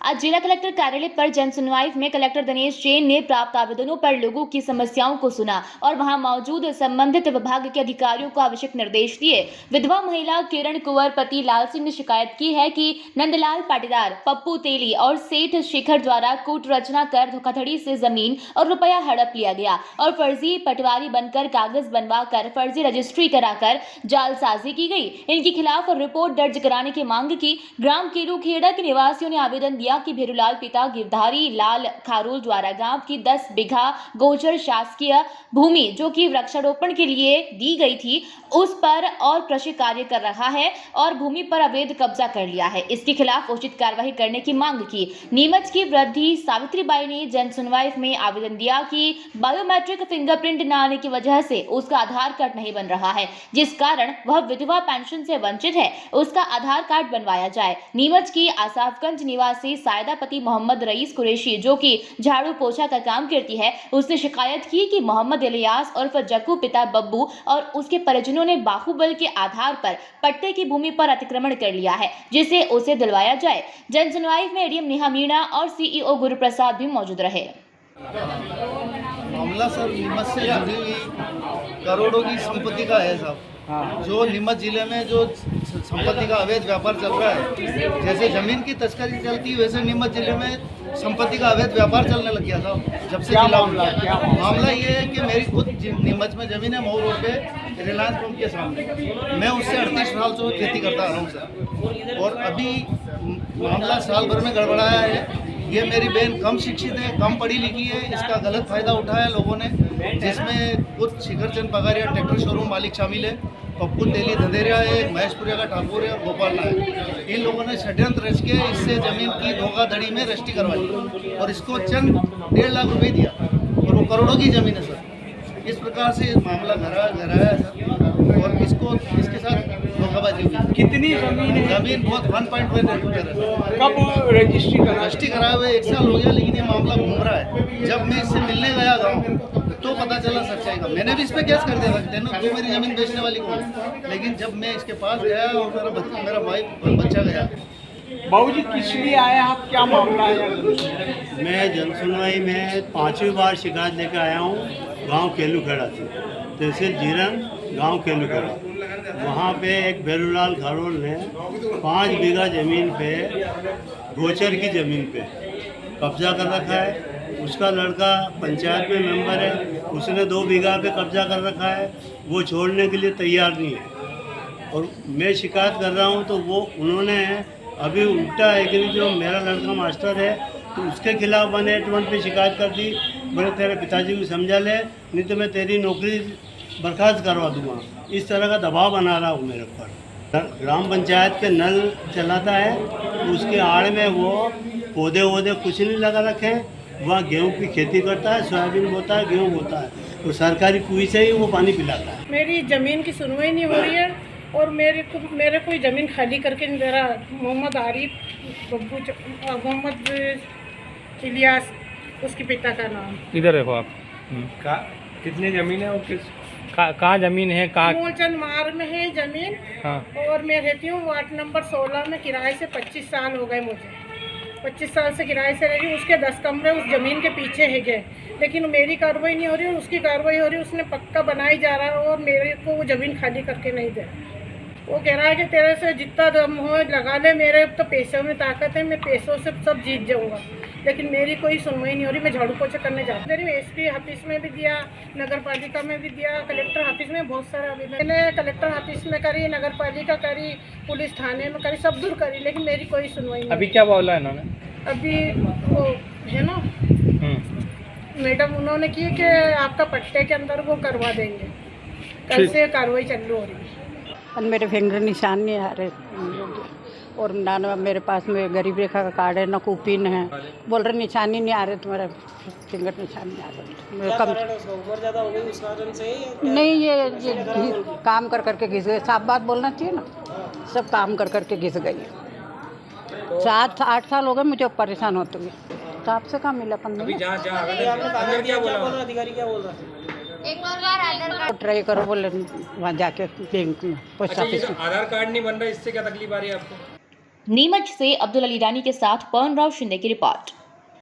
आज जिला कलेक्टर कार्यालय पर जन सुनवाई में कलेक्टर दिनेश जैन ने प्राप्त आवेदनों पर लोगों की समस्याओं को सुना और वहां मौजूद संबंधित विभाग के अधिकारियों को आवश्यक निर्देश दिए। विधवा महिला किरण कुंवर पति लाल सिंह ने शिकायत की है कि नंदलाल पाटीदार, पप्पू तेली और सेठ शिखर द्वारा कूट रचना कर धोखाधड़ी से जमीन और रुपया हड़प लिया गया और फर्जी पटवारी बनकर कागज बनवा कर फर्जी रजिस्ट्री कराकर जालसाजी की गई। इनके खिलाफ रिपोर्ट दर्ज कराने की मांग की। ग्राम केरू खेड़ा के निवासियों ने आवेदन दिया कि भेरूलाल पिता गिरधारी लाल खारोल द्वारा गांव की 10 बीघा गोचर शासकीय भूमि जो कि वृक्षारोपण के लिए दी गई थी उस पर और कृषि कार्य कर रहा है और भूमि पर अवैध कब्जा कर लिया है। इसके खिलाफ उचित कार्रवाई करने की मांग की। नीमच की वृद्धि सावित्रीबाई ने जन सुनवाई में आवेदन दिया कि बायोमेट्रिक फिंगरप्रिंट न आने की वजह से उसका आधार कार्ड नहीं बन रहा है, जिस कारण वह विधवा पेंशन से वंचित है। उसका आधार कार्ड बनवाया जाए। नीमच की आसाफगंज निवासी सायदा पति मोहम्मद रईस कुरैशी जो कि झाड़ू पोछा का काम करती है, उसने शिकायत की कि मोहम्मद इलियास उर्फ जक्कू पिता बब्बू और उसके परिजनों ने बाहुबल के आधार पर पट्टे की भूमि पर अतिक्रमण कर लिया है, जिसे उसे दिलवाया जाए। जन सुनवाई में एडीएम नेहा मीणा और सीईओ गुरुप्रसाद भी मौजूद रहे। मामला सर नीमच से जुड़ी हुई करोड़ों की संपत्ति का है साहब। जो नीमच जिले में जो संपत्ति का अवैध व्यापार चल रहा है, जैसे जमीन की तस्करी चलती है वैसे नीमच जिले में संपत्ति का अवैध व्यापार चलने लग गया था। जब से मामला ये है कि मेरी खुद नीमच में जमीन है, मऊ रोड पे रिलायंस पंप के सामने। मैं उससे 38 साल से खेती करता आ रहा हूँ सर, और अभी मामला साल भर में गड़बड़ाया है। ये मेरी बहन कम शिक्षित है, कम पढ़ी लिखी है, इसका गलत फायदा उठाया लोगों ने, जिसमें कुछ शिखरचंद पगारिया ट्रैक्टर शोरूम मालिक शामिल है, पप्पू तेली धंधेरिया है, महेशपुरिया का ठाकुर है और गोपाल नायक। इन लोगों ने षड्यंत्र रच के इससे जमीन की धोखाधड़ी में रजिस्ट्री करवाई और इसको चंद 1.5 लाख रुपए दिया और वो करोड़ों की जमीन है सर। इस प्रकार से मामला गहराया है सर, और इसके साथ धोखाबाजी हुई। कितनी जमीन है? जमीन बहुत 1.1 हेक्टेयर है। कब रजिस्ट्री कराए हुए 1 साल हो गया, लेकिन ये मामला घूम रहा है। जब मैं इससे मिलने गया गाँव तो पता चला सच्चाई का। मैंने भी इस पे केस कर दिया था, तू मेरी जमीन बेचने वाली कौन। लेकिन जब मैं इसके पास गया और मेरा भाई बच्चा गया। बाबूजी किस लिए आए आप, क्या मामला है? मैं जन सुनवाई में 5वीं बार शिकायत लेकर आया हूँ गांव केलूखेड़ा से, तहसील जीरन, गांव केलूखेड़ा। वहाँ पे एक भेरूलाल खारोल ने 5 बीघा ज़मीन पे, गोचर की ज़मीन पे कब्जा कर रखा है। उसका लड़का पंचायत में मेंबर है, उसने 2 बीघा पे कब्जा कर रखा है, वो छोड़ने के लिए तैयार नहीं है। और मैं शिकायत कर रहा हूँ तो उन्होंने अभी उल्टा है कि जो मेरा लड़का मास्टर है तो उसके खिलाफ 181 पे शिकायत कर दी। बोले तेरे पिताजी को समझा ले, नहीं तो मैं तेरी नौकरी बर्खास्त करवा दूँगा। इस तरह का दबाव बना रहा हूँ मेरे ऊपर। ग्राम पंचायत के नल चलाता है, उसके आड़ में वो पौधे कुछ नहीं लगा रखे हैं। वहाँ गेहूँ की खेती करता है, सोयाबीन बोता है, गेहूँ बोता है, तो सरकारी कुएं से ही वो पानी पिलाता है। मेरी ज़मीन की सुनवाई नहीं हो रही है और मेरे कोई ज़मीन खाली करके मेरा मोहम्मद आरिफ मोहम्मद इलियास उसके पिता का नाम। इधर देखो आप। कितनी जमीन है और कहाँ जमीन है? कहाँ? मूलचंद मार्ग में है ज़मीन। हाँ। और मैं रहती हूँ वार्ड नंबर 16 में। किराए से 25 साल हो गए मुझे। 25 साल से किराए से रह रही हूँ। उसके 10 कमरे उस ज़मीन के पीछे है गए, लेकिन मेरी कार्रवाई नहीं हो रही है, उसकी कार्रवाई हो रही है। उसने पक्का बनाई जा रहा है और मेरे को वो ज़मीन खाली करके नहीं दे रहा। वो कह रहा है कि तेरे से जितना दम हो लगा ले, मेरे तो पैसों में ताकत है, मैं पैसों से सब जीत जाऊँगा। लेकिन मेरी कोई सुनवाई नहीं हो रही। मैं झाड़ू पोछा करने जाती हूँ। एसपी ऑफिस में भी दिया, नगर पालिका में भी दिया, कलेक्टर ऑफिस में बहुत सारा आवेदन मैंने कलेक्टर ऑफिस में करी, नगर पालिका करी, पुलिस थाने में करी, सब दूर करी, लेकिन मेरी कोई सुनवाई नहीं। अभी क्या बोला है इन्होंने? अभी वो है ना मैडम, उन्होंने की कि आपका पट्टे के अंदर वो करवा देंगे। कल से कार्रवाई चालू हो रही है। और मेरे फिंगर निशान नहीं आ रहे, और ना मेरे पास में गरीब रेखा का कार्ड है, ना कूपन है। बोल रहे निशान ही नहीं आ रहे, तुम्हारा फिंगर निशान नहीं आ रहा। कम ज़्यादा हो गई उस कारण से? नहीं, ये काम कर करके घिस गए। साफ बात बोलना चाहिए ना, सब काम कर करके घिस गई। 7-8 साल हो गए मुझे परेशान होते हुए। तो आपसे कहाँ मिला 15? अधिकारी क्या बोल रहा है? ट्राई करो बोले वहाँ जाके बैंक में, पोस्ट ऑफिस में। आधार कार्ड नहीं बन रहा, इससे क्या तकलीफ आ रही है आपको? नीमच से अब्दुल अली रानी के साथ पवन राव शिंदे की रिपोर्ट।